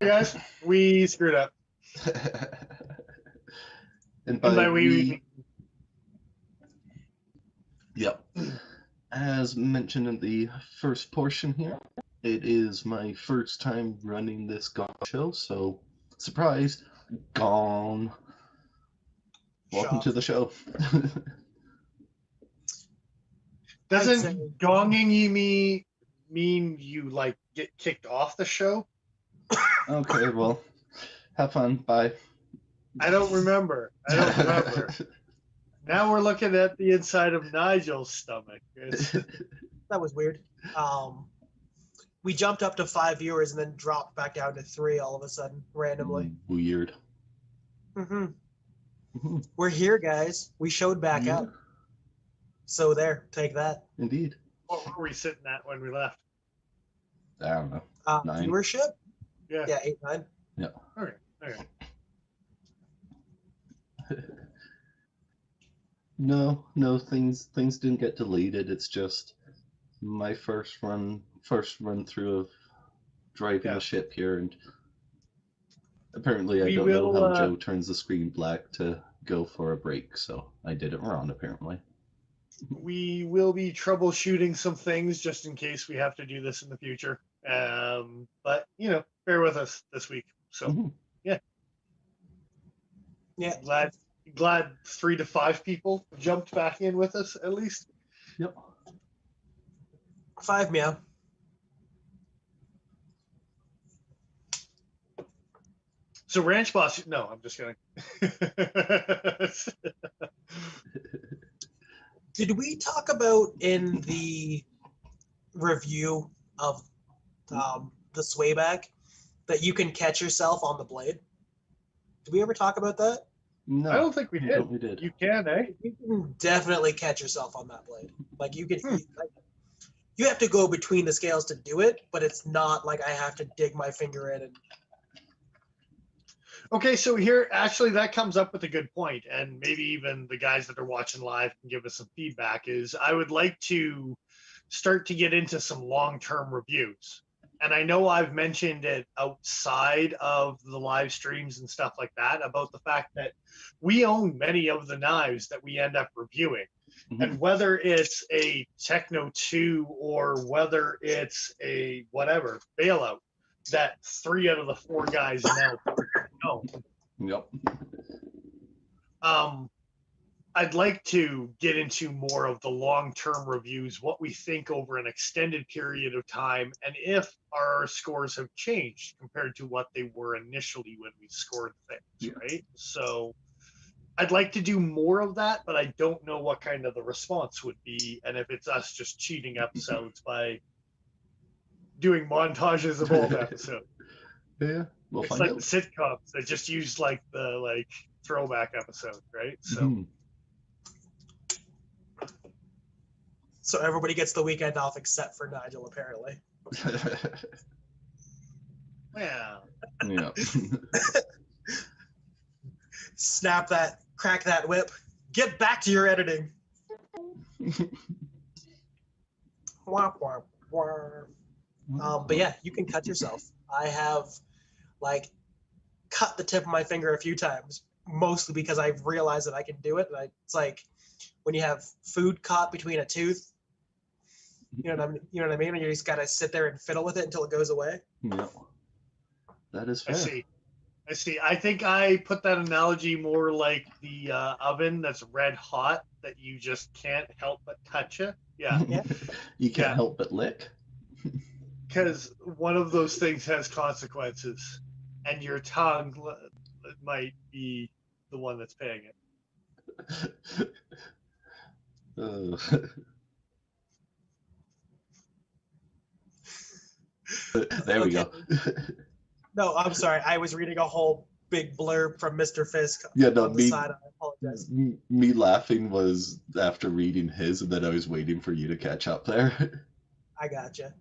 guys, we screwed up. And by by we yep. As mentioned in the first portion here, it is my first time running this gong show, so surprise, gong. Welcome to the show. Doesn't gonging you mean you like get kicked off the show? Okay, well, have fun. Bye. I don't remember. Now we're looking at the inside of Nigel's stomach. That was weird. We jumped up to 5 viewers and then dropped back down to 3 all of a sudden, randomly. Weird. We're here, guys. We showed back up. So there, take that. Indeed. What were we sitting at when we left? I don't know. 9. Viewership? Yeah. Yeah, 8, 9. Yeah. Okay. No, things didn't get deleted. It's just my first run through of driving the ship here, and apparently I don't know how Joe turns the screen black to go for a break, so I did it wrong apparently. We will be troubleshooting some things just in case we have to do this in the future. But bear with us this week. So yeah. Glad 3 to 5 people jumped back in with us at least. Yep. 5 meow. So Ranch Boss, no, I'm just kidding. Did we talk about in the review of the swayback that you can catch yourself on the blade? Did we ever talk about that? No, I don't think we did. We did. You can, eh? You can definitely catch yourself on that blade. Like you can, you have to go between the scales to do it, but it's not like I have to dig my finger in. Okay, so here actually that comes up with a good point, and maybe even the guys that are watching live can give us some feedback. Is I would like to start to get into some long-term reviews. And I know I've mentioned it outside of the live streams and stuff like that about the fact that we own many of the knives that we end up reviewing. And whether it's a Techno 2 or whether it's a whatever, bailout, that 3 out of the 4 guys now know. Yep. I'd like to get into more of the long-term reviews, what we think over an extended period of time, and if our scores have changed compared to what they were initially when we scored things, right? So I'd like to do more of that, but I don't know what kind of the response would be, and if it's us just cheating episodes by doing montages of old episodes. Yeah, we'll it's find like out. The sitcoms that just use like the throwback episode, right? So. So everybody gets the weekend off except for Nigel, apparently. Well. Yeah. Snap that, crack that whip. Get back to your editing. Womp, womp, womp. But yeah, you can cut yourself. I have cut the tip of my finger a few times, mostly because I've realized that I can do it. And it's like when you have food caught between a tooth. You know what I mean? And you just gotta sit there and fiddle with it until it goes away. Yeah. That is fair. I see. I think I put that analogy more like the oven that's red hot that you just can't help but touch it. Yeah. You can't help but lick. Because one of those things has consequences, and your tongue might be the one that's paying it. There we go. No, I'm sorry. I was reading a whole big blurb from Mr. Fisk on the side. I apologize. Me laughing was after reading his, and then I was waiting for you to catch up there. I gotcha.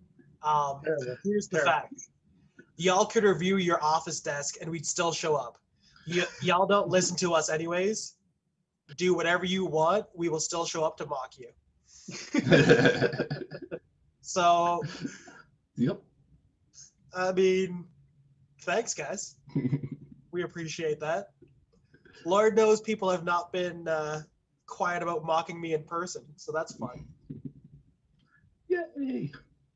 Here's the fact. Y'all could review your office desk, and we'd still show up. Y'all don't listen to us anyways. Do whatever you want. We will still show up to mock you. So... Yep. I mean, Thanks, guys. We appreciate that. Lord knows people have not been quiet about mocking me in person, so that's fun. Yay!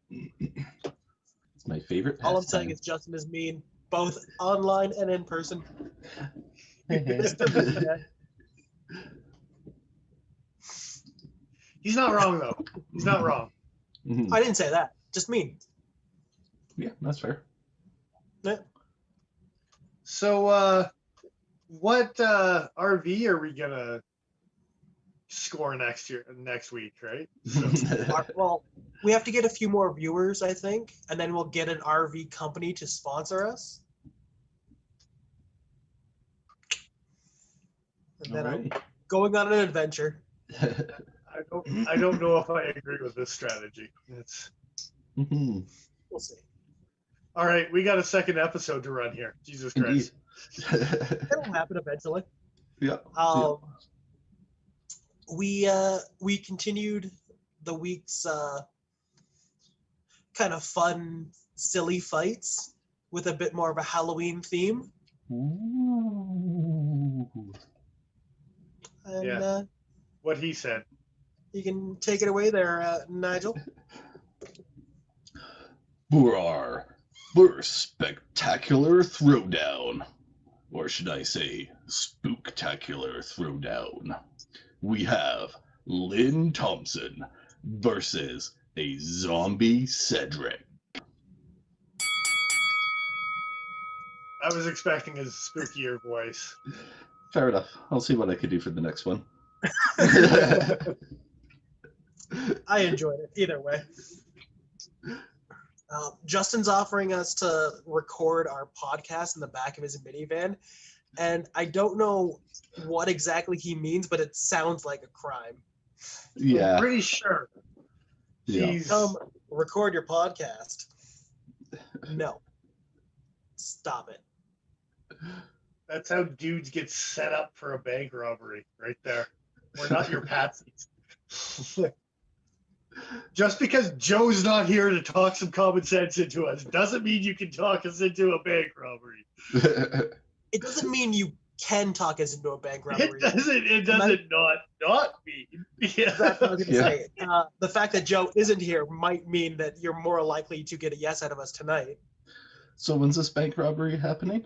It's my favorite All I'm saying pastime. is Justin is mean, both online and in person. Mr. Mean. He's not wrong though. He's not wrong. Mhm. I didn't say that. Just mean. Yeah, that's fair. Yeah. So, what RV are we gonna score next week, right? So, Well, we have to get a few more viewers, I think, and then we'll get an RV company to sponsor us. And then I'm Alrighty. going on an adventure. I don't know if I agree with this strategy. It's Mhm. We'll see. all right. We got a second episode to run here. Jesus Indeed. Christ. It'll happen eventually. Yeah. We continued the week's kind of fun, silly fights with a bit more of a Halloween theme. Ooh. And Yeah. What he said. you can take it away there, Nigel. For our first spectacular throwdown, or should I say, spooktacular throwdown, we have Lynn Thompson versus a zombie Cedric. I was expecting his spookier voice. Fair enough. I'll see what I can do for the next one. I enjoyed it either way. Justin's offering us to record our podcast in the back of his minivan, and I don't know what exactly he means, but it sounds like a crime. I'm Yeah. pretty sure. Yeah. He's Record your podcast. No. Stop it. That's how dudes get set up for a bank robbery, right there. We're not your patsies. Just because Joe's not here to talk some common sense into us doesn't mean you can talk us into a bank robbery. It doesn't mean you can talk us into a bank robbery. It doesn't not mean. Yeah. That's what I was going to Yeah. say. The fact that Joe isn't here might mean that you're more likely to get a yes out of us tonight. So when's this bank robbery happening?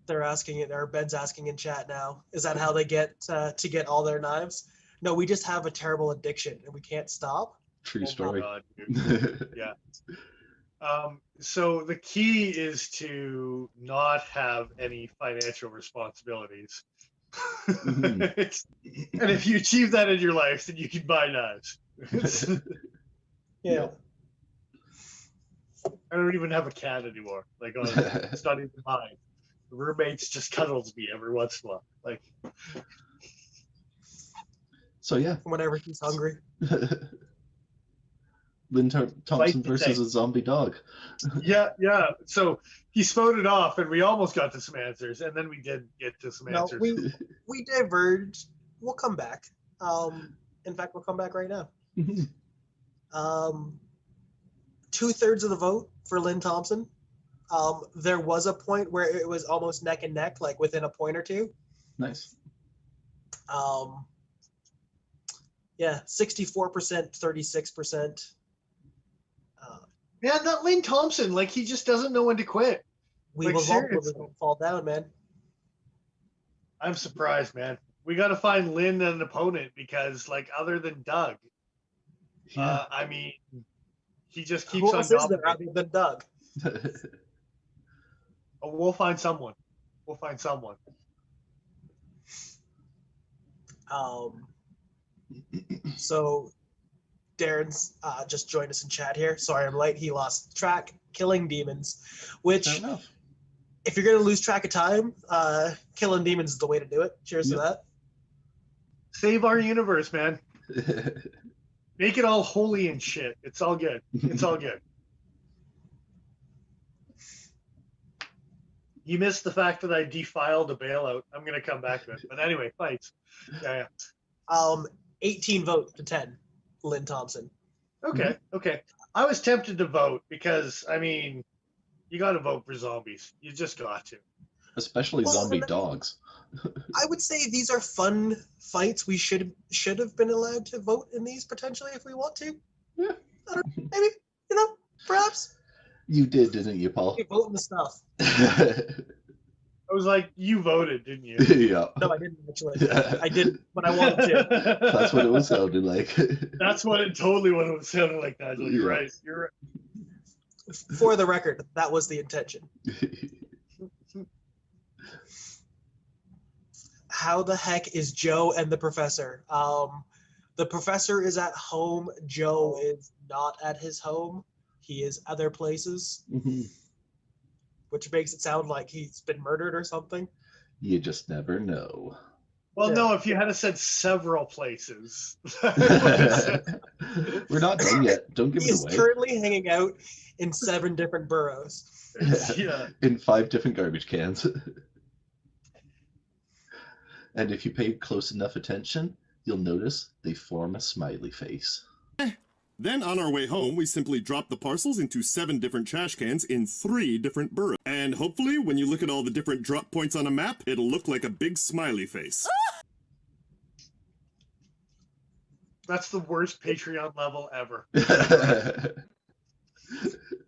They're asking it, or Ben's asking in chat now. Is that how they get to get all their knives? No, we just have a terrible addiction and we can't stop. True Oh my story. God, dude. Yeah. So the key is to not have any financial responsibilities. Mhm. And if you achieve that in your life, then you can buy knives. Yeah. I don't even have a cat anymore. Like, it's not even mine. The roommates just cuddles me every once in a while. Like, So yeah, Whenever he's hungry. Lynn Thompson Fight the versus thing. a zombie dog. yeah. So he spouted off, and we almost got to some answers, and then we did get to some No, answers. we diverged. We'll come back. In fact, we'll come back right now. 2/3 of the vote for Lynn Thompson. There was a point where it was almost neck and neck, like within a point or two. Nice. Yeah, 64%, 36%. Man, that Lynn Thompson, like, he just doesn't know when to quit. We Like, will seriously. fall down, man. I'm surprised, man. We got to find Lynn an opponent because, like, other than Doug, Yeah. I mean, he just keeps Who on else is there dominating. other than Doug? Oh, we'll find someone. We'll find someone. So Darren's just joined us in chat here. Sorry, I'm late. He lost track. Killing demons, which Fair enough. if you're gonna lose track of time, killing demons is the way to do it. Cheers Yep. to that. Save our universe, man. Make it all holy and shit. It's all good. It's all good. You missed the fact that I defiled a bailout. I'm gonna come back to it. But anyway, fights. Yeah. 18 votes to 10, Lynn Thompson. Okay, okay. I was tempted to vote because, I mean, you got to vote for zombies. You just got to. Especially Well, zombie and I mean, dogs. I would say these are fun fights. We should have been allowed to vote in these potentially if we want to. Yeah. I don't know, maybe, perhaps. You did, didn't you, Paul? We vote in the stuff. I was like, you voted, didn't you? Yeah. No, I didn't actually. I didn't, but I wanted to. That's what it was sounding like. That's what it was sounding like, Nigel. You're right. You're right. For the record, that was the intention. How the heck is Joe and the professor? The professor is at home. Joe is not at his home. He is other places, which makes it sound like he's been murdered or something. You just never know. Well, Yeah. no, if you had said several places. We're not done yet. Don't give He it is away. currently hanging out in 7 different boroughs. Yeah. In 5 different garbage cans. And if you pay close enough attention, you'll notice they form a smiley face. Then on our way home, we simply drop the parcels into 7 different trash cans in 3 different boroughs. And hopefully, when you look at all the different drop points on a map, it'll look like a big smiley face. That's the worst Patreon level ever.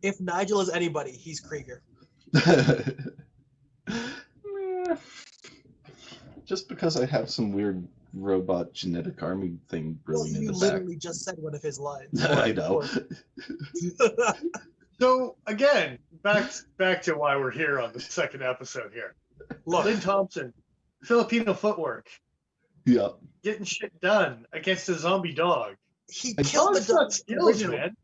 If Nigel is anybody, he's Krieger. Just because I have some weird robot genetic army thing Well, brewing in you the literally just said one of his lines. I know. So again, back to why we're here on the second episode here. Look, Lynn Thompson, Filipino footwork, Yeah. getting shit done against a zombie dog. he I killed the Dog's got dog. skills, man.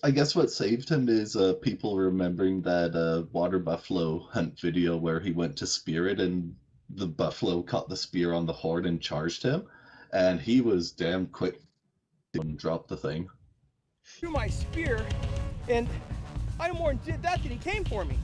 I guess what saved him is people remembering that water buffalo hunt video where he went to spear it and the buffalo caught the spear on the horn and charged him, and he was damn quick to drop the thing. Threw my spear, and I more than did that than he came for me.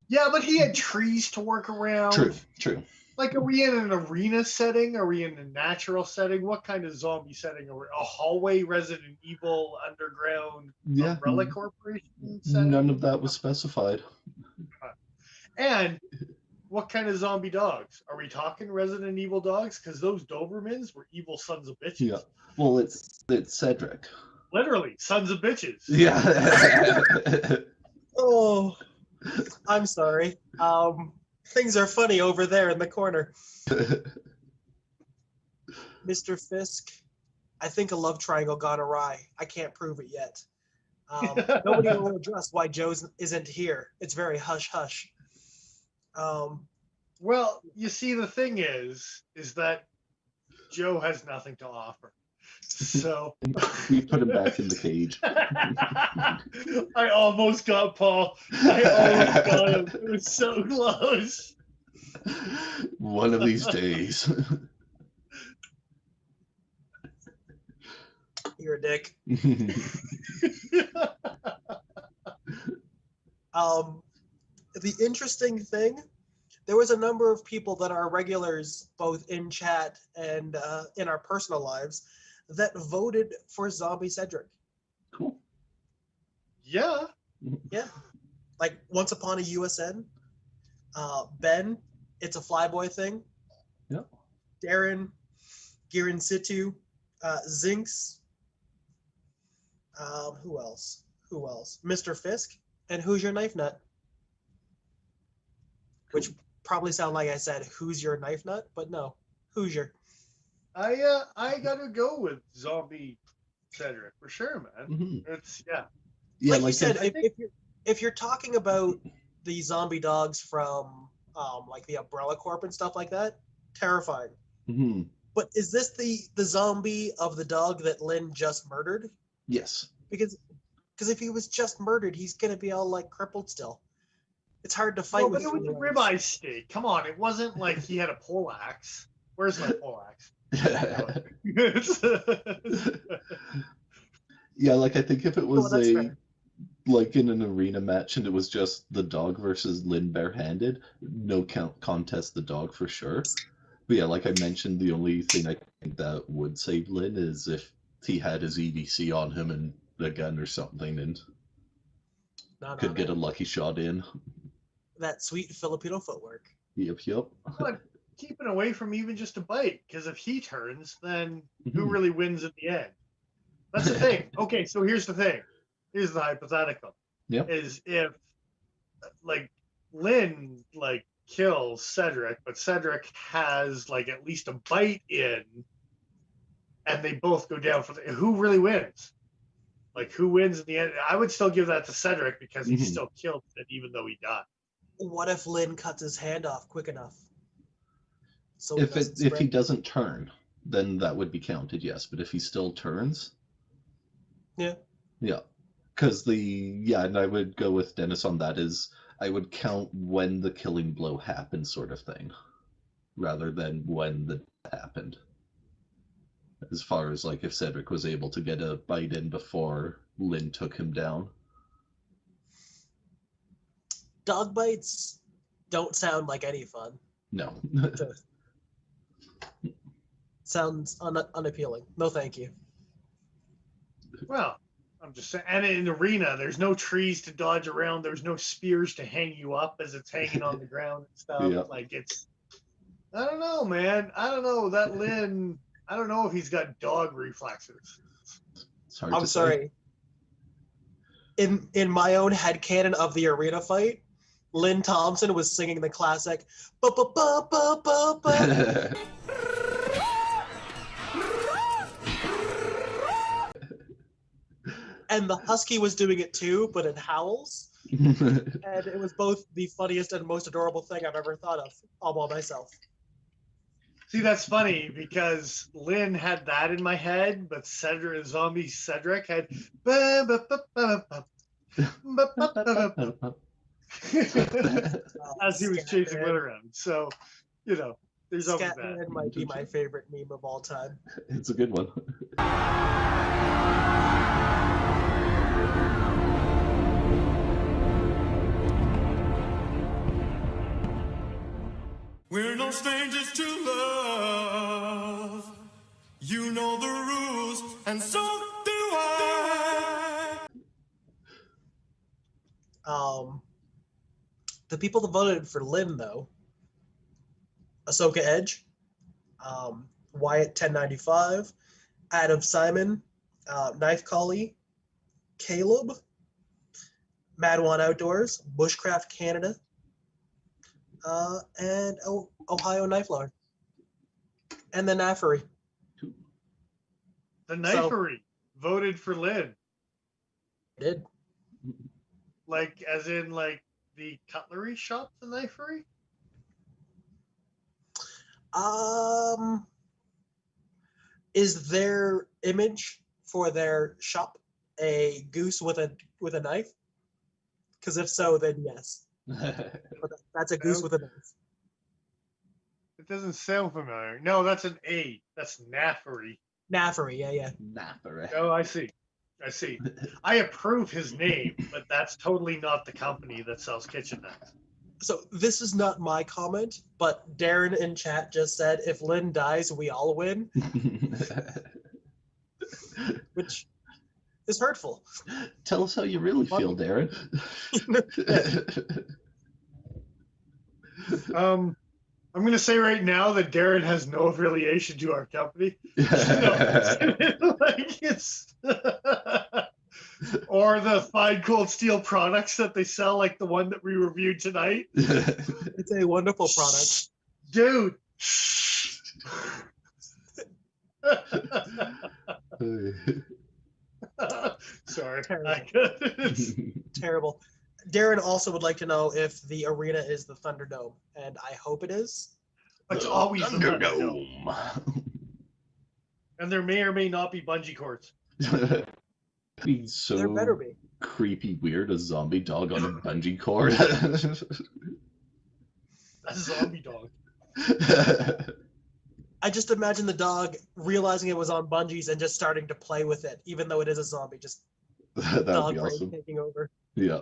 Yeah, but he had trees to work around. True. Like, are we in an arena setting? Are we in a natural setting? What kind of zombie setting are we? A hallway, Resident Evil, underground, Yeah. Umbrella Corporation setting? None of that was specified. And what kind of zombie dogs? Are we talking Resident Evil dogs? Because those Dobermans were evil sons of bitches. Yeah. Well, it's Cedric. Literally, sons of bitches. Yeah. Oh, I'm sorry. Things are funny over there in the corner. Mr. Fisk, I think a love triangle gone awry. I can't prove it yet. Nobody will address why Joe isn't here. It's very hush-hush. Well, you see, the thing is that Joe has nothing to offer. So We put him back in the cage. I almost got Paul. I almost got him. It was so close. One of these days. You're a dick. The interesting thing, there was a number of people that are regulars, both in chat and in our personal lives, that voted for Zombie Cedric. Cool. Yeah. Yeah. Like Once Upon a USN, Ben, It's a Flyboy Thing. Yeah. Darren, Gear in Situ, Zinx. Who else? Mr. Fisk, and Who's Your Knife Nut? Which probably sound like I said, Who's Your Knife Nut? But no, Hoosier. I gotta go with Zombie Cedric for sure, man. Mm-hmm. It's yeah. Yeah, Like you like said, I if you're talking about the zombie dogs from like the Umbrella Corp and stuff like that, terrifying. hmm But is this the zombie of the dog that Lynn just murdered? Yes. Because if he was just murdered, he's gonna be all like crippled still. It's hard to fight Well, with. but it was a 3 ribeye steak. Come on, it wasn't like he had a pole axe. Where's my pole axe? Yeah, like I think if it was that's a fair. like in an arena match and it was just the dog versus Lynn barehanded, no contest the dog for sure. But yeah, like I mentioned, the only thing I think that would save Lynn is if he had his EDC on him and a gun or something and could get a lucky shot in. That sweet Filipino footwork. Yep. But keeping away from even just a bite, because if he turns, then who really wins in the end? That's the thing. Okay, so here's the thing. Here's the hypothetical. Yep. Is if like Lynn like kills Cedric, but Cedric has like at least a bite in, and they both go down for who really wins? Like who wins in the end? I would still give that to Cedric because he still killed it even though he died. What if Lynn cuts his hand off quick enough? So if he doesn't turn, then that would be counted, yes. But if he still turns, yeah, because and I would go with Dennis on that. Is I would count when the killing blow happened, sort of thing, rather than when the death happened. As far as like if Cedric was able to get a bite in before Lynn took him down. Dog bites don't sound like any fun. No. Sounds unappealing. No, thank you. Well, I'm just saying, and in the arena, there's no trees to dodge around. There's no spears to hang you up as it's hanging on the ground and stuff. Yeah. Like it's, I don't know, man. I don't know that Lynn. I don't know if he's got dog reflexes. It's hard I'm to sorry. say. In my own headcanon of the arena fight, Lynn Thompson was singing the classic ba ba ba ba ba ba. And the husky was doing it too, but in howls. And it was both the funniest and most adorable thing I've ever thought of all by myself. See, that's funny because Lynn had that in my head, but Zombie Cedric had ba ba ba ba ba ba ba ba ba. As he was chasing Lynn around. So, there's always that. Scatman might be my favorite meme of all time. It's a good one. We're no strangers to love. You know the rules, and so do I. The people that voted for Lynn, though, Ahsoka Edge, Wyatt 1095, Adam Simon, Knife Collie, Caleb, Madawan Outdoors, Bushcraft Canada, and Ohio Knife Lord, and the Naffery. The Knifery voted for Lynn. Did. Like, as in, like, the cutlery shop, the Knifery? Is their image for their shop a goose with a knife? Because if so, then yes. But that's a goose with a knife. It doesn't sound familiar. No, that's an A. That's Naffery. Naffery, yeah. Naffery. Oh, I see. I approve his name, but that's totally not the company that sells kitchen knives. So this is not my comment, but Darren in chat just said, if Lynn dies, we all win. Which is hurtful. Tell us how you really feel, Darren. I'm going to say right now that Darren has no affiliation to our company. Like it's or the fine cold steel products that they sell, like the one that we reviewed tonight. It's a wonderful product. Dude. Sorry. Terrible. Darren also would like to know if the arena is the Thunderdome, and I hope it is. It's always the Thunderdome. And there may or may not be bungee cords. Be so There better be. Creepy weird, a zombie dog on a bungee cord. That's a zombie dog. I just imagine the dog realizing it was on bungees and just starting to play with it, even though it is a zombie, just That would Dog be brain awesome. taking over. Yeah.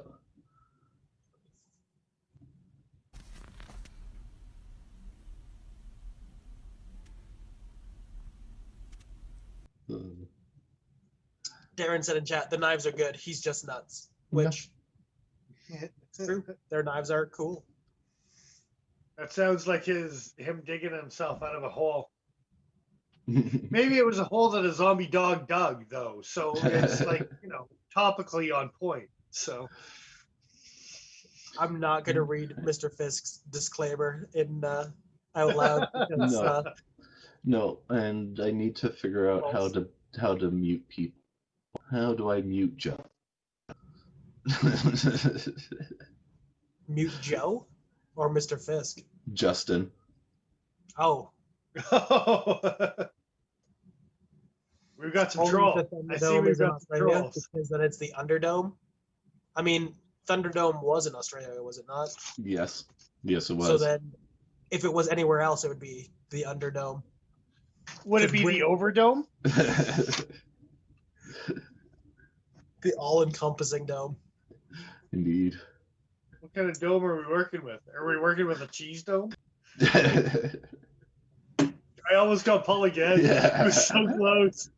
Darren said in chat, the knives are good. He's just nuts. Which, true. Their knives are cool. That sounds like him digging himself out of a hole. Maybe it was a hole that a zombie dog dug, though. So it's like, topically on point. So I'm not going to read Mr. Fisk's disclaimer in out loud because No, and I need to figure out how to mute people. How do I mute Joe? mute Joe or Mr. Fisk. Justin. Oh, we've got some only trolls. the I see Thunderdome we've is in got some Australia trolls. because then it's the Underdome. I mean, Thunderdome was in Australia, was it not? Yes. Yes, it was. So then, if it was anywhere else, it would be the Underdome. Would it be the Overdome? The all-encompassing dome. Indeed. What kind of dome are we working with? Are we working with a cheese dome? I almost got Paul again. Yeah. It was so close.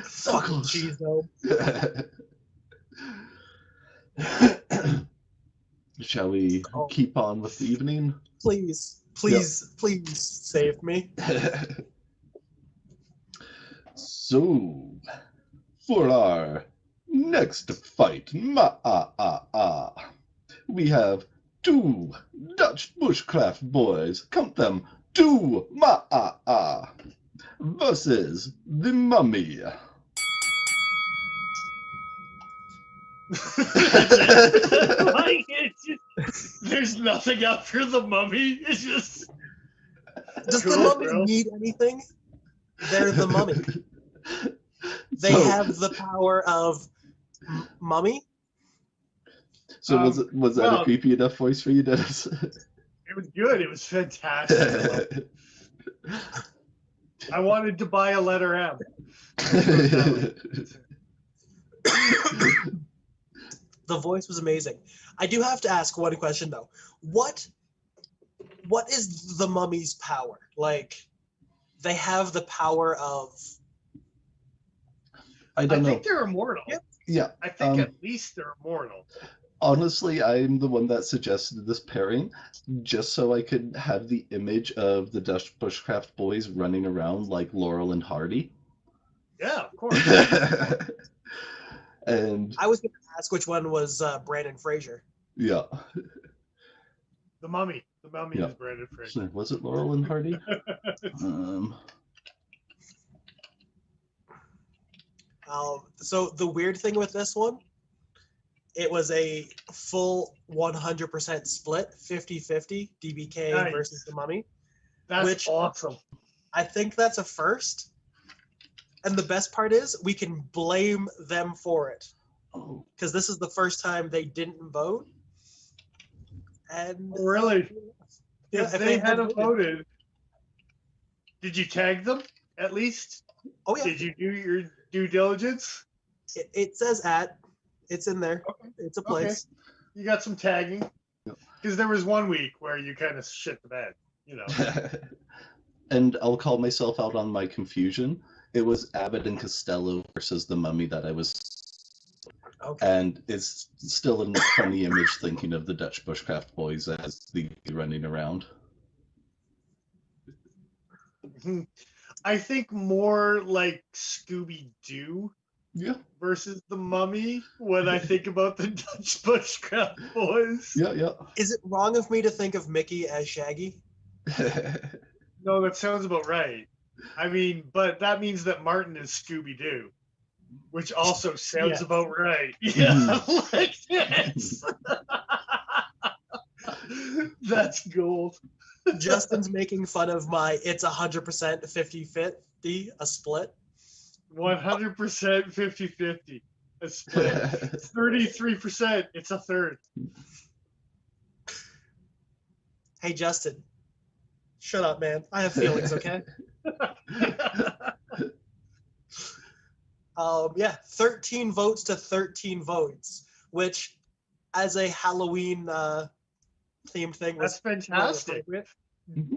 Fucking cheese dome. Shall we keep on with the evening? Please, please save me. So, for our next fight, we have two Dutch bushcraft boys, count them, two versus the Mummy. Like, there's nothing after the Mummy. It's just. Does Cool, the Mummy bro. need anything? They're the Mummy. They have the power of Mummy. So was that well, a creepy enough voice for you, Dennis? It was good. It was fantastic. I wanted to buy a letter M. The voice was amazing. I do have to ask one question though. What is the Mummy's power? Like, they have the power of. I I don't know. think they're immortal. Yep. Yeah. I think at least they're immortal. Honestly, I'm the one that suggested this pairing just so I could have the image of the Dutch bushcraft boys running around like Laurel and Hardy. Yeah, of course. And I was going to ask which one was Brandon Fraser. yeah. The Mummy. The Mummy Yeah. is Brandon Fraser. Was it Laurel and Hardy? So the weird thing with this one, it was a full 100% split, 50-50, DBK Nice. versus the Mummy. That's awesome. I think that's a first. And the best part is we can blame them for it. Oh. Because this is the first time they didn't vote. And Really? yeah, If they hadn't voted, did you tag them at least? Oh yeah. Did you do your due diligence? It says it's in there. Okay. It's a place. You got some tagging? Because there was one week where you kind of shit the bed, And I'll call myself out on my confusion. It was Abbott and Costello versus the Mummy that I was. Okay. And it's still a funny image thinking of the Dutch bushcraft boys as the running around. I think more like Scooby-Doo Yeah. versus the Mummy when I think about the Dutch bushcraft boys. Yeah. Is it wrong of me to think of Mickey as Shaggy? No, that sounds about right. I mean, but that means that Martin is Scooby-Doo, which also sounds about right. Yeah, like this. That's gold. Justin's making fun of my it's 100% 50-50, a split. 100% 50-50. A split. 33%. It's a third. Hey, Justin. Shut up, man. I have feelings, okay? Yeah, 13 votes to 13 votes, which, as a Halloween themed thing, was That's really fantastic. appropriate.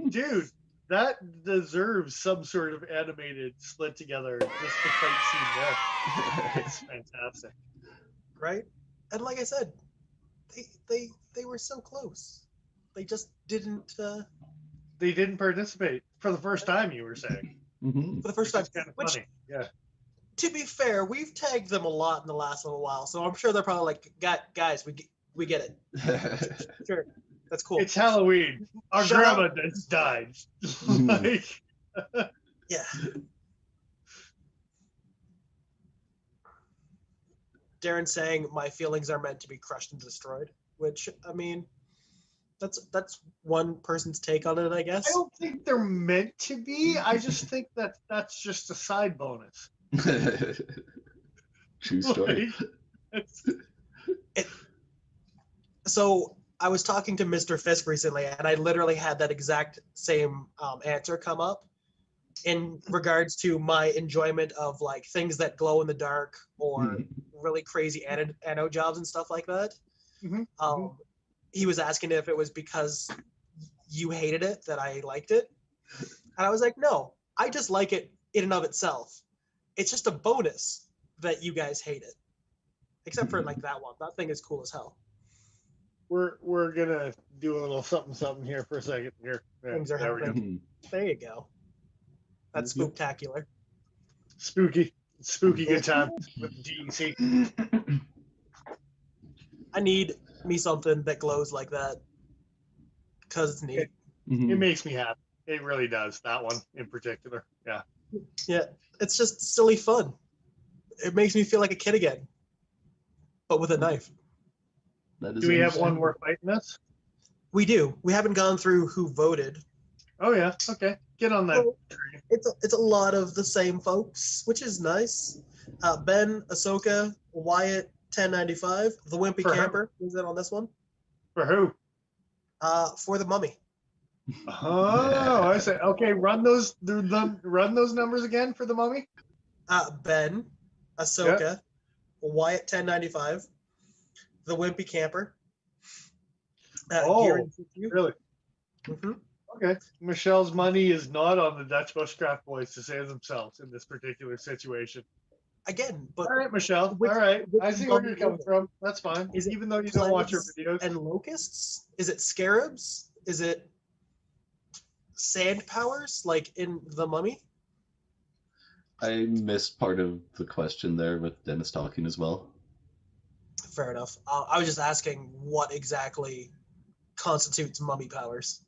Dude, that deserves some sort of animated split together. Just the fight scene there. It's fantastic. Right? And like I said, they were so close. They just didn't They didn't participate for the first time, you were saying. for the first time. Which is kind of Which, funny. Yeah. to be fair, we've tagged them a lot in the last little while, so I'm sure they're probably like, guys, we get it. Sure, that's cool. It's Halloween. Our Shut grandma up. just died. Like, Yeah. Darren saying my feelings are meant to be crushed and destroyed, which I mean, that's one person's take on it, I I guess. don't think they're meant to be. I just think that that's just a side bonus. True story. Like, it's- So I was talking to Mr. Fisk recently, and I literally had that exact same answer come up in regards to my enjoyment of like things that glow in the dark or really crazy anode jobs and stuff like that. Mhm, He was asking if it was because you hated it that I liked it, and I was like, no, I just like it in and of itself. It's just a bonus that you guys hate it, except for like that one. That thing is cool as hell. we're gonna do a little something here for a second. Here, yeah, Things are there we go. happening. There you go. That's spooktacular. Spooky good time with the GEC. I need me something that glows like that because it's neat. It makes me happy. It really does. That one in particular. Yeah. Yeah, it's just silly fun. It makes me feel like a kid again, but with a knife. That is Do we have one understandable. more fighting us? We do. We haven't gone through who voted. Oh yeah. Okay. Get on that. Well, it's a lot of the same folks, which is nice. Ben, Ahsoka, Wyatt, 1095, the Wimpy For her. Camper. Who's in on this one? For who? For the Mummy. Oh, I say. Okay, run those numbers again for the mummy. Ben, Ahsoka, Wyatt, 1095, the Wimpy Camper. Oh, Gear in situ. Really? Mhm. Okay. Michelle's money is not on the Dutch Bushcraft Boys to save themselves in this particular situation. Again, but All right, Michelle. Which- All right. which I see where mummy you're coming is it? from. That's fine. Is it Even though you don't watch her plagues videos. and locusts? Is it scarabs? Is it sand powers like in the Mummy? I missed part of the question there with Dennis talking as well. Fair enough. I was just asking what exactly constitutes mummy powers.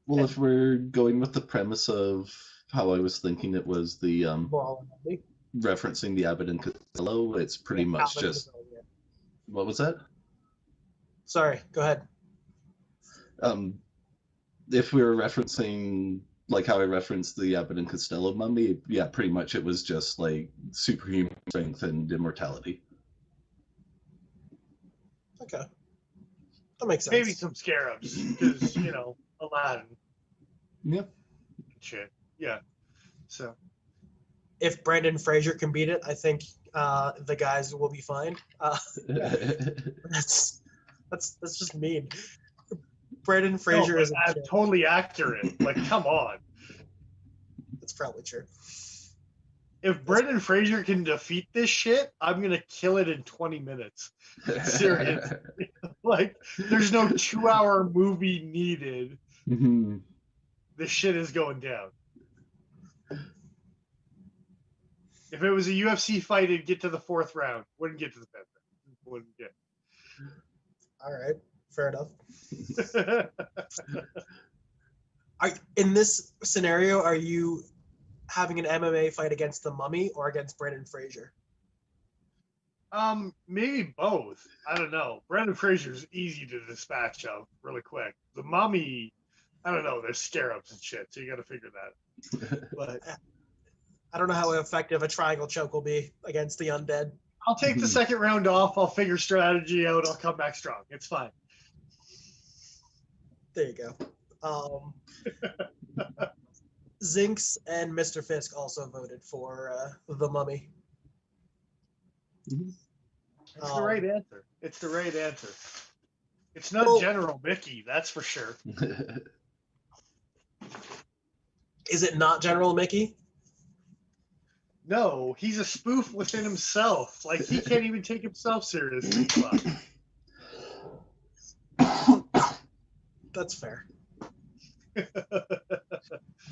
Well, if we're going with the premise of how I was thinking it was the Moral mummy. referencing the Abbott and Costello, it's pretty much Calvin just Costello, yeah. what was that? Sorry, go ahead. If we were referencing like how I referenced the Abbott and Costello mummy, yeah, pretty much it was just like superhuman strength and immortality. Okay. That makes sense. Maybe some scarabs, because Aladdin Yep. shit. Yeah. So If Brendan Fraser can beat it, I think the guys will be fine. That's just mean. Brendan Fraser no, is but that's totally accurate. Like, come on. That's probably true. If Brendan Fraser can defeat this shit, I'm gonna kill it in 20 minutes. Serious. Like, there's no 2-hour movie needed. This shit is going down. If it was a UFC fight, it'd get to the 4th round. Wouldn't get to the 5th round. Wouldn't get. All right, fair enough. In this scenario, are you having an MMA fight against the Mummy or against Brendan Fraser? Maybe both. I don't know. Brendan Fraser's easy to dispatch of really quick. The Mummy, I don't know. There's scarabs and shit, so you got to figure that. But I don't know how effective a triangle choke will be against the undead. I'll take the 2nd round off. I'll figure strategy out. I'll come back strong. It's fine. There you go. Zinx and Mr. Fisk also voted for the Mummy. It's the right answer. It's the right answer. It's not Well- General Mickey, that's for sure. Is it not General Mickey? No, he's a spoof within himself. Like, he can't even take himself seriously. That's fair.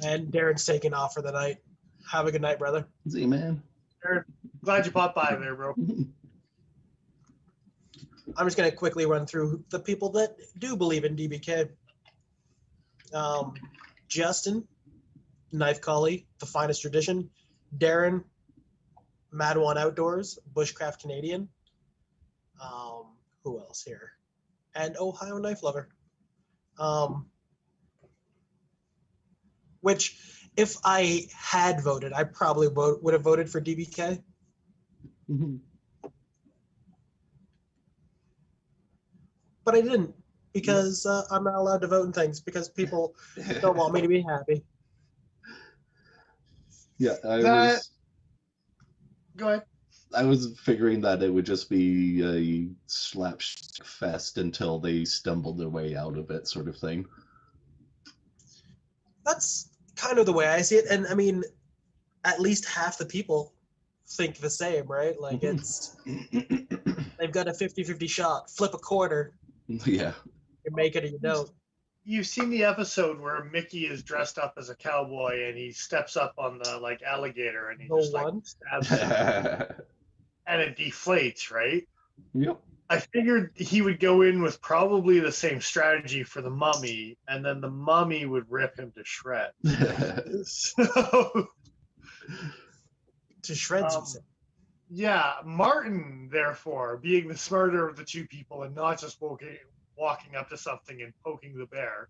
And Darren's taking off for the night. Have a good night, brother. See, man. Glad you popped by there, bro. I'm just going to quickly run through the people that do believe in DBK. Justin, Knife Collie, The Finest Tradition. Darren, Madawan Outdoors, Bushcraft Canadian. Who else here? And Ohio Knife Lover. Which, if I had voted, I probably would have voted for DBK. But I didn't, because I'm not allowed to vote in things, because people don't want me to be happy. Yeah, Go ahead. I was figuring that it would just be a slapstick fest until they stumbled their way out of it, sort of thing. That's kind of the way I see it. And I mean, at least half the people think the same, right? Like, it's, they've got a 50-50 shot, flip a quarter, Yeah. you make it or you don't. You've seen the episode where Mickey is dressed up as a cowboy and he steps up on the like alligator and he The just like one? stabs it and it deflates, right? Yep. I figured he would go in with probably the same strategy for the Mummy, and then the Mummy would rip him to shreds. So, To shreds, you say. yeah, Martin, therefore, being the smarter of the two people and not just walking up to something and poking the bear,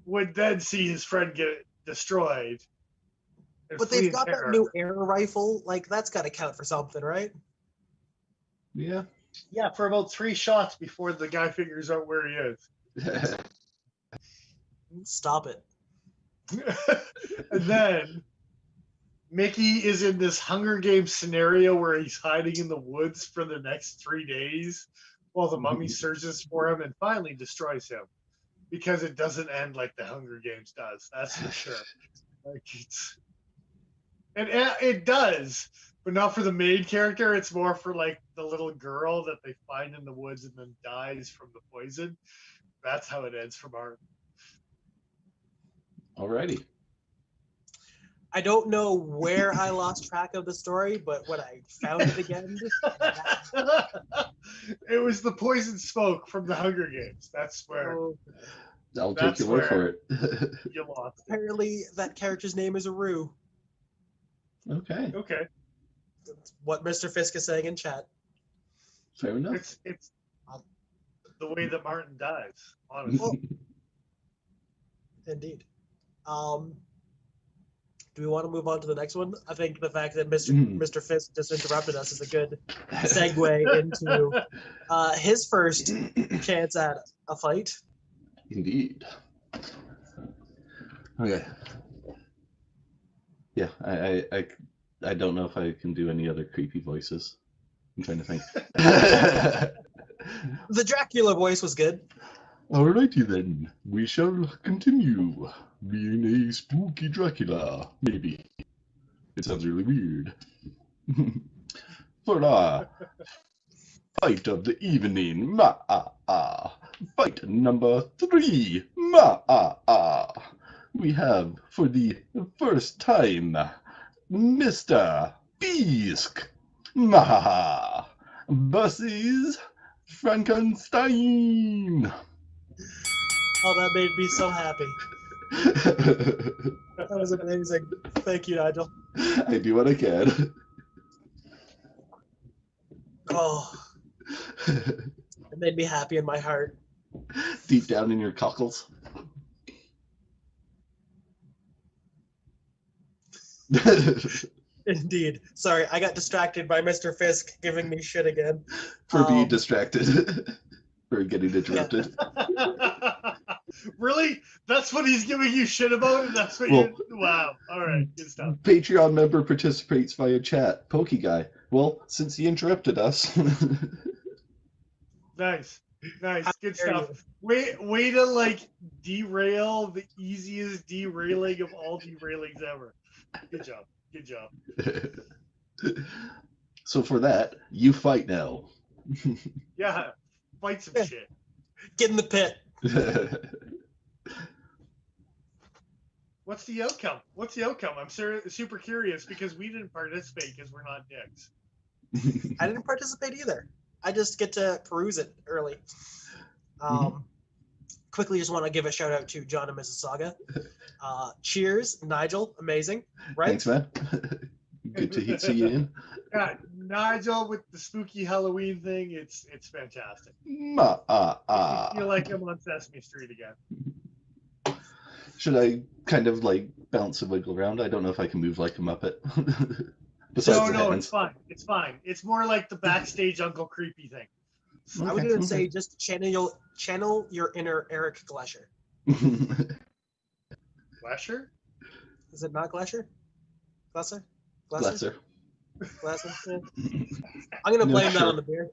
would then see his friend get destroyed. and But flee they've in got that terror. new air rifle. Like, that's got to count for something, right? Yeah. Yeah, for about 3 shots before the guy figures out where he is. Stop it. And then Mickey is in this Hunger Games scenario where he's hiding in the woods for the next 3 days while the Mummy searches for him and finally destroys him, because it doesn't end like the Hunger Games does. That's for sure. Like, it does, but not for the main character. It's more for like the little girl that they find in the woods and then dies from the poison. That's how it ends for Martin. Alrighty. I don't know where I lost track of the story, but when I found it again, It was the poison smoke from the Hunger Games. That's where I'll take That's your word for where- it. you lost. apparently that character's name is Aru. Okay. Okay, That's what Mr. Fisk is saying in chat. Fair enough. it's the way that Martin dies. Honestly, Well, indeed. Do we want to move on to the next one? I think the fact that Mr. Fisk just interrupted us is a good segue into his first chance at a fight. Indeed. Okay. Yeah, I don't know if I can do any other creepy voices. I'm trying to think. The Dracula voice was good. Alrighty then, we shall continue being a spooky Dracula, maybe. It sounds really weird. For our fight of the evening, fight number 3, we have for the first time, Mr. Fisk, versus Frankenstein. Oh, that made me so happy. That was amazing. Thank you, Nigel. I do what I can. Oh, it made me happy in my heart. Deep down in your cockles. Indeed. Sorry, I got distracted by Mr. Fisk giving me shit again. For being distracted. For getting interrupted. Really? That's what he's giving you shit about, and that's what Well- you're. Wow. All right. Good stuff. Patreon member participates via chat. Pokey guy. Well, since he interrupted us. Nice. Nice. How Good dare stuff. Way to like derail the easiest derailing of all derailings ever. Good job. Good job. So for that, you fight now. Yeah. Fight some shit. Get in the pit. What's the outcome? What's the outcome? I'm super curious because we didn't participate because we're not dicks. I didn't participate either. I just get to peruse it early. Quickly, just want to give a shout out to John and Mississauga. Cheers, Nigel. Amazing, right? Thanks, man. Good to see you in. Yeah, Nigel with the spooky Halloween thing. It's fantastic. I You're like I'm on Sesame Street again. Should I kind of like bounce and wiggle around? I don't know if I can move like a Muppet. No, it's fine. It's fine. It's more like the backstage Uncle Creepy thing. I was gonna say just channel your inner Eric Glesher. Flasher? Is it not Glesher? Glesser? Bless Glesser? Yeah. I'm gonna No, blame that sure. on the beer.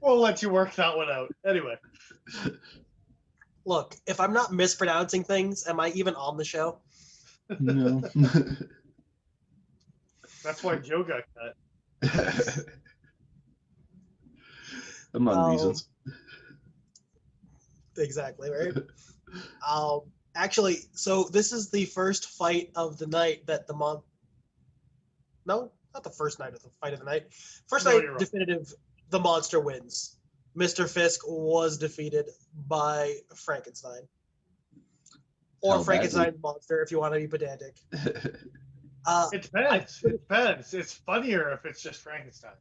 We'll let you work that one out. Anyway. Look, if I'm not mispronouncing things, am I even on the show? No. That's why Joe got cut. Among reasons. Exactly, right? Actually, so this is the first fight of the night that the month. No, not the first night of the fight of the night. First No, night, you're wrong. definitive. The monster wins. Mr. Fisk was defeated by Frankenstein, or How Frankenstein monster, if you want to be pedantic. It depends. It depends. It's funnier if it's just Frankenstein.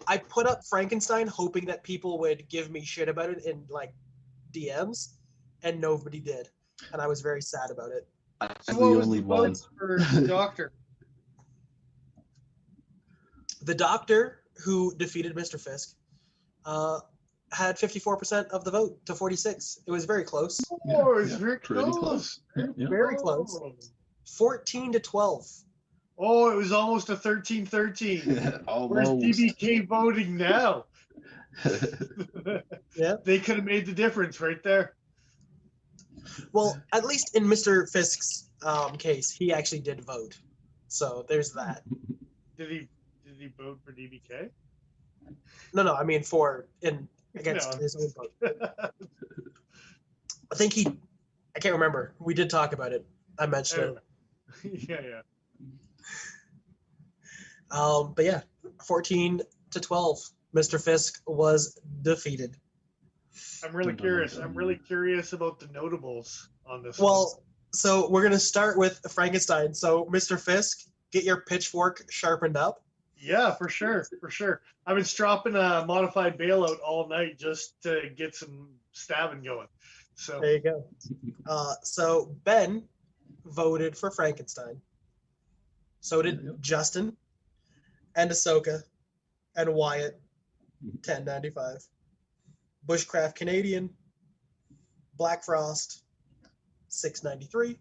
I put up Frankenstein hoping that people would give me shit about it in like DMs, and nobody did, and I was very sad about it. I'm So the what was only the one. votes for the Doctor? The Doctor, who defeated Mr. Fisk, had 54% of the vote to 46. It was very close. Oh, it's yeah, very pretty close. Yeah. Very close. 14 to 12. Oh, it was almost a 13-13. Where's Almost. DBK voting now? Yeah. They could have made the difference right there. Well, at least in Mr. Fisk's case, he actually did vote. So there's that. Did he vote for DBK? No, I mean against No. his own vote. I think I can't remember. We did talk about it. I mentioned it. Yeah. But yeah, 14 to 12. Mr. Fisk was defeated. I'm really curious. I'm really curious about the notables on this. Well, so we're gonna start with Frankenstein. So, Mr. Fisk, get your pitchfork sharpened up. Yeah, for sure. I've been stropping a modified bailout all night just to get some stabbing going. So There you go. So Ben voted for Frankenstein. So did Justin and Ahsoka and Wyatt, 1095. Bushcraft Canadian, Black Frost, 693.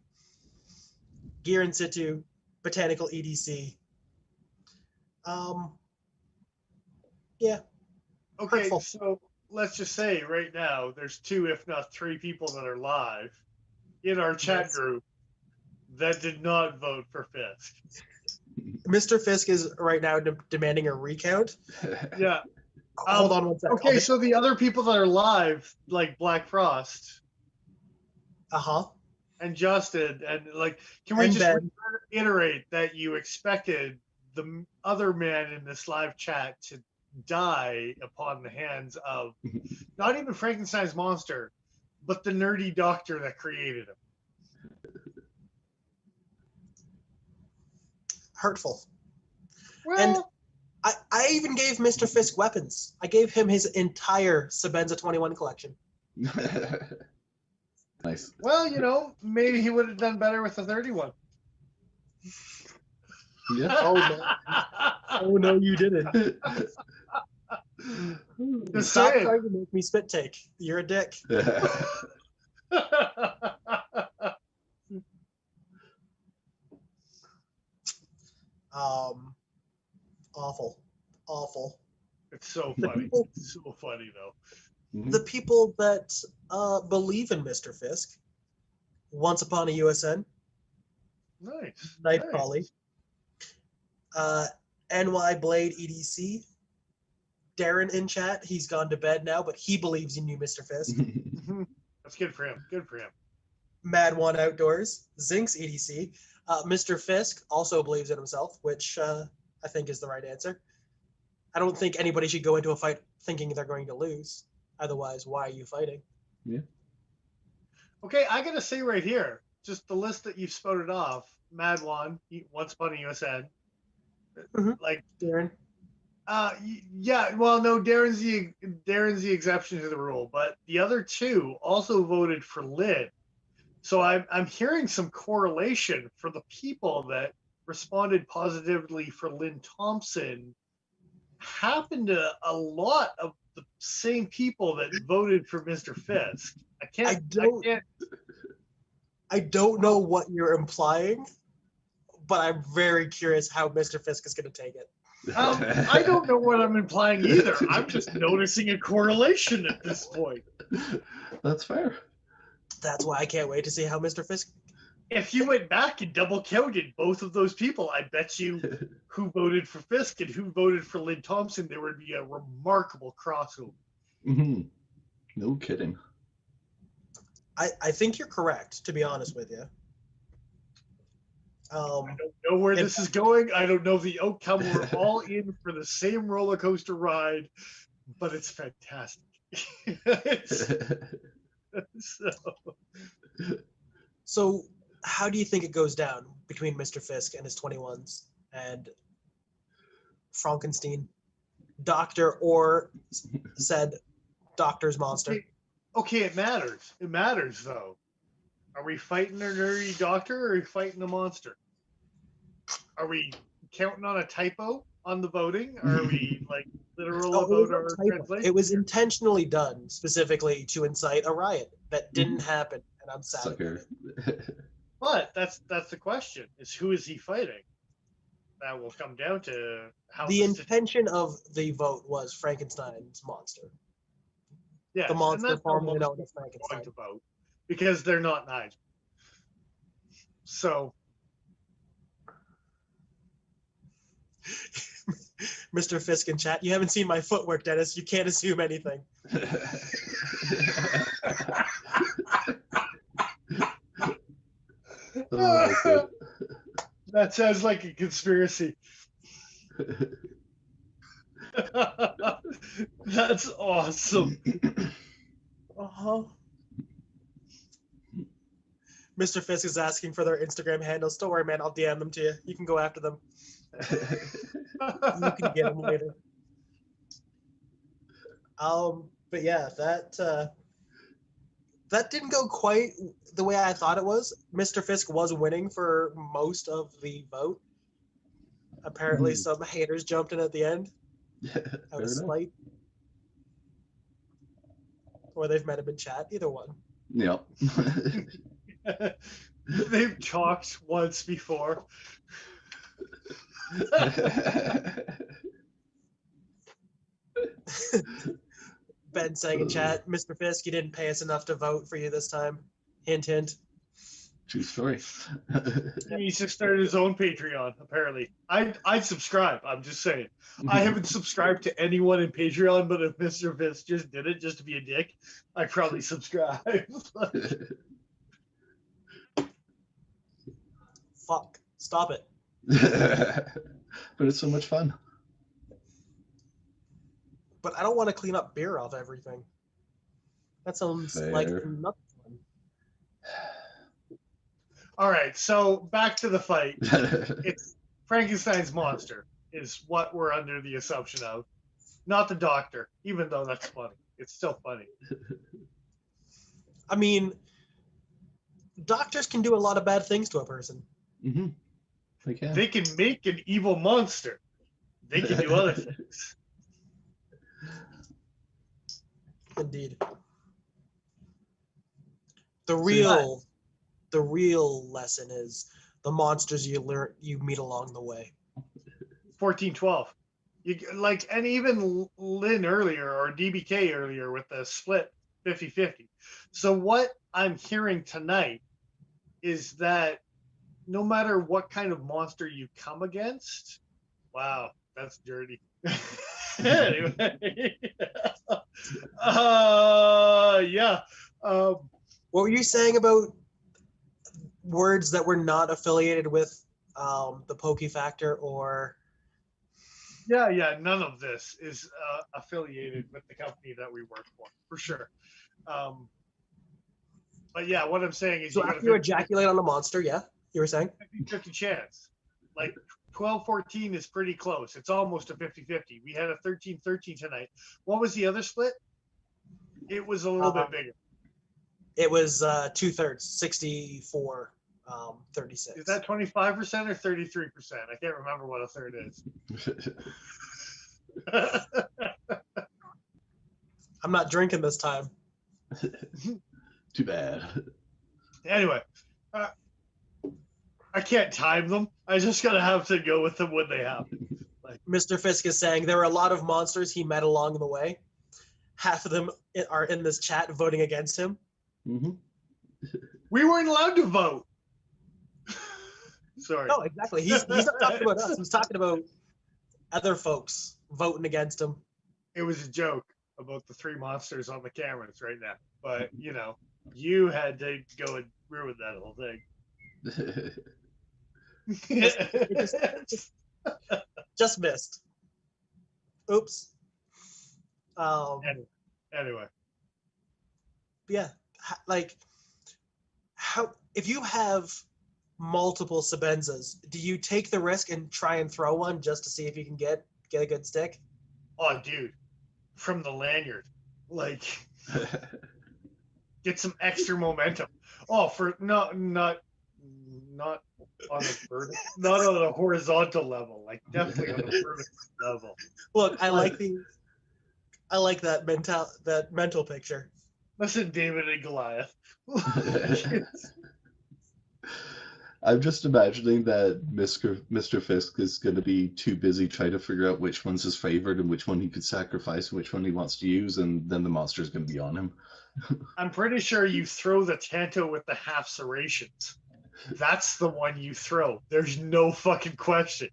Gear in Situ, Botanical EDC. Yeah. okay, hurtful. so let's just say right now there's 2, if not 3 people that are live in our chat Yes. group that did not vote for Fisk. Mr. Fisk is right now demanding a recount. Yeah. Hold on one second. Okay, so the other people that are live, like Black Frost Uh-huh. and Justin, and like, can we And just Ben. reiterate that you expected the other man in this live chat to die upon the hands of not even Frankenstein's monster, but the nerdy doctor that created him? Hurtful. Well, And I even gave Mr. Fisk weapons. I gave him his entire Sabenza 21 collection. Nice. well, maybe he would have done better with the 31. Yeah. Oh, no. Oh, no, you didn't. Just Stop saying. trying to make me spit take. You're a dick. Awful. Awful. It's so The funny. people- It's so funny though. The people that believe in Mr. Fisk, Once Upon a USN, Nice. Night nice. Polly, NY Blade EDC, Darren in chat. He's gone to bed now, but he believes in you, Mr. Fisk. That's good for him. Good for him. Mad One Outdoors, Zinx EDC. Mr. Fisk also believes in himself, which I think is the right answer. I don't think anybody should go into a fight thinking they're going to lose. Otherwise, why are you fighting? Yeah. Okay, I gotta say right here, just the list that you've spouted off: Mad One, Once Upon a USN, Mhm. like, Darren? yeah. Well, no, Darren's the exception to the rule, but the other two also voted for Lynn. So I'm hearing some correlation for the people that responded positively for Lynn Thompson. Happened to a lot of the same people that voted for Mr. Fisk. I don't know what you're implying, but I'm very curious how Mr. Fisk is going to take it. I don't know what I'm implying either. I'm just noticing a correlation at this point. That's fair. That's why I can't wait to see how Mr. Fisk. If you went back and double counted both of those people, I bet you who voted for Fisk and who voted for Lynn Thompson, there would be a remarkable crossover. No kidding. I think you're correct, to be honest with you. I don't know where this is going. I don't know the outcome. We're all in for the same roller coaster ride, but it's fantastic. So, how do you think it goes down between Mr. Fisk and his 21s and Frankenstein, Doctor, or said Doctor's monster? Okay, it matters. It matters, though. Are we fighting a nerdy doctor or are we fighting a monster? Are we counting on a typo on the voting? Or are we like literal about our translation? It was intentionally done specifically to incite a riot that didn't happen, and I'm sad. Sucker. But that's the question: is who is he fighting? That will come down to how The intention of the vote was Frankenstein's monster. Yes, The monster and that's how formerly most known as people are Frankenstein. going to vote because they're not Nigel. So Mr. Fisk in chat, you haven't seen my footwork, Dennis. You can't assume anything. Oh, that sounds like a conspiracy. That's awesome. Uh-huh. Mr. Fisk is asking for their Instagram handles. Don't worry, man. I'll DM them to you. You can go after them. You can get them later. But yeah, that didn't go quite the way I thought it was. Mr. Fisk was winning for most of the vote. Apparently, some haters jumped in at the end. Out of spite. Or they've met him in chat. Either one. Yep. They've talked once before. Ben saying in chat, Mr. Fisk, you didn't pay us enough to vote for you this time. Hint, hint. True story. He just started his own Patreon, apparently. I'd subscribe, I'm just saying. I haven't subscribed to anyone in Patreon, but if Mr. Fisk just did it just to be a dick, I'd probably subscribe. Fuck. Stop it. But it's so much fun. But I don't want to clean up beer off everything. That sounds like Fair. nothing. All right, so back to the fight. It's Frankenstein's monster is what we're under the assumption of, not the doctor, even though that's funny. It's still funny. I mean, doctors can do a lot of bad things to a person. They can. They can make an evil monster. They can do other things. Indeed. The real lesson is the monsters you meet along the way. 14-12. You like, and even Lynn earlier or DBK earlier with the split 50-50. So what I'm hearing tonight is that no matter what kind of monster you come against, wow, that's dirty. Anyway, yeah. What were you saying about words that were not affiliated with the Pokey Factor or? Yeah. None of this is affiliated with the company that we work for sure. But yeah, what I'm saying is, So after you ejaculate on a monster, yeah, you were saying 50 chance. Like 12-14 is pretty close. It's almost a 50-50. We had a 13-13 tonight. What was the other split? It was a little bit bigger. It was 2/3, 64, 36. Is that 25% or 33%? I can't remember what a third is. I'm not drinking this time. Too bad. Anyway, I can't time them. I just gotta have to go with them when they happen. Like, Mr. Fisk is saying there were a lot of monsters he met along the way. Half of them are in this chat voting against him. Mm-hmm. we weren't allowed to vote. Sorry. No, exactly. He's not talking about us. He's talking about other folks voting against him. It was a joke about the 3 monsters on the cameras right now. But, you had to go and ruin that whole thing. Just missed. Oops. Anyway. Yeah. Like, how if you have multiple Sabenzas, do you take the risk and try and throw one just to see if you can get a good stick? Oh, dude. From the lanyard. Like, get some extra momentum. Oh, for not on a vertical, not on a horizontal level, like definitely on a vertical level. Look, I like that mental picture. Listen, David and Goliath. I'm just imagining that Mr. Fisk is going to be too busy trying to figure out which one's his favorite and which one he could sacrifice and which one he wants to use, and then the monster's going to be on him. I'm pretty sure you throw the Tanto with the half serrations. That's the one you throw. There's no fucking question.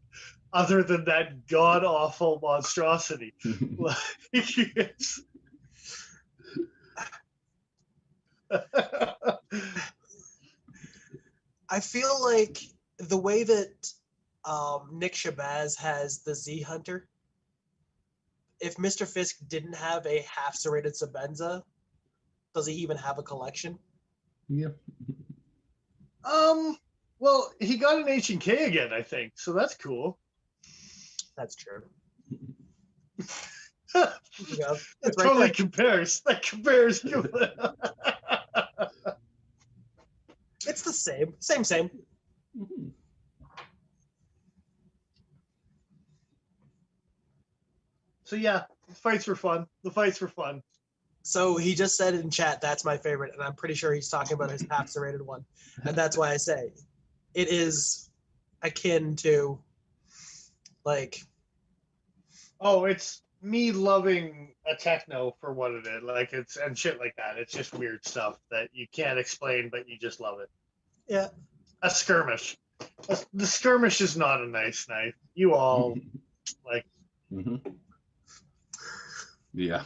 Other than that god-awful monstrosity. Like, I feel like the way that Nick Shabazz has the Z Hunter, if Mr. Fisk didn't have a half serrated Sabenza, does he even have a collection? Yeah. Well, he got an H&K again, I think, so that's cool. That's true. It totally compares. That compares to It's the same. Same. Mm-hmm. So yeah, the fights were fun. So he just said in chat, that's my favorite, and I'm pretty sure he's talking about his half serrated one. And that's why I say it is akin to, like... Oh, it's me loving a techno for what it is. Like, it's, and shit like that. It's just weird stuff that you can't explain, but you just love it. Yeah. A skirmish. The skirmish is not a nice knife. You all, like... Mm-hmm. Yeah.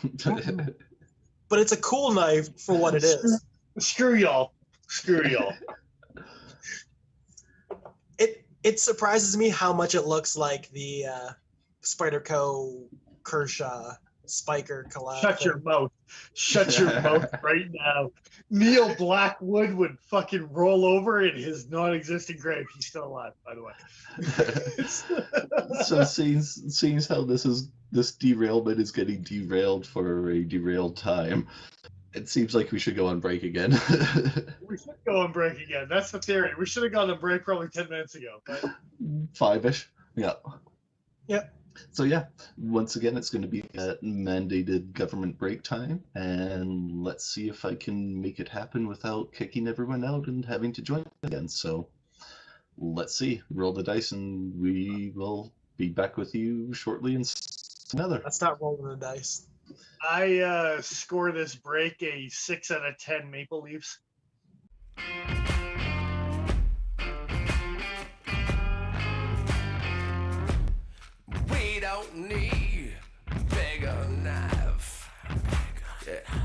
But it's a cool knife for what it is. Screw y'all. It surprises me how much it looks like the Spyderco Kershaw Spiker collab. Shut your mouth right now. Neil Blackwood would fucking roll over in his non-existent grave. He's still alive, by the way. So seeing how this derailment is getting derailed for a derailed time, it seems like we should go on break again. We should go on break again. That's the theory. We should have gone on break probably 10 minutes ago. But... 5-ish. Yeah. Yep. So yeah, once again, it's going to be at mandated government break time, and let's see if I can make it happen without kicking everyone out and having to join again. So let's see, roll the dice, and we will be back with you shortly in another. Let's not rolling the dice. I score this break a 6 out of 10 Maple Leafs. We don't need bigger knife. Yeah.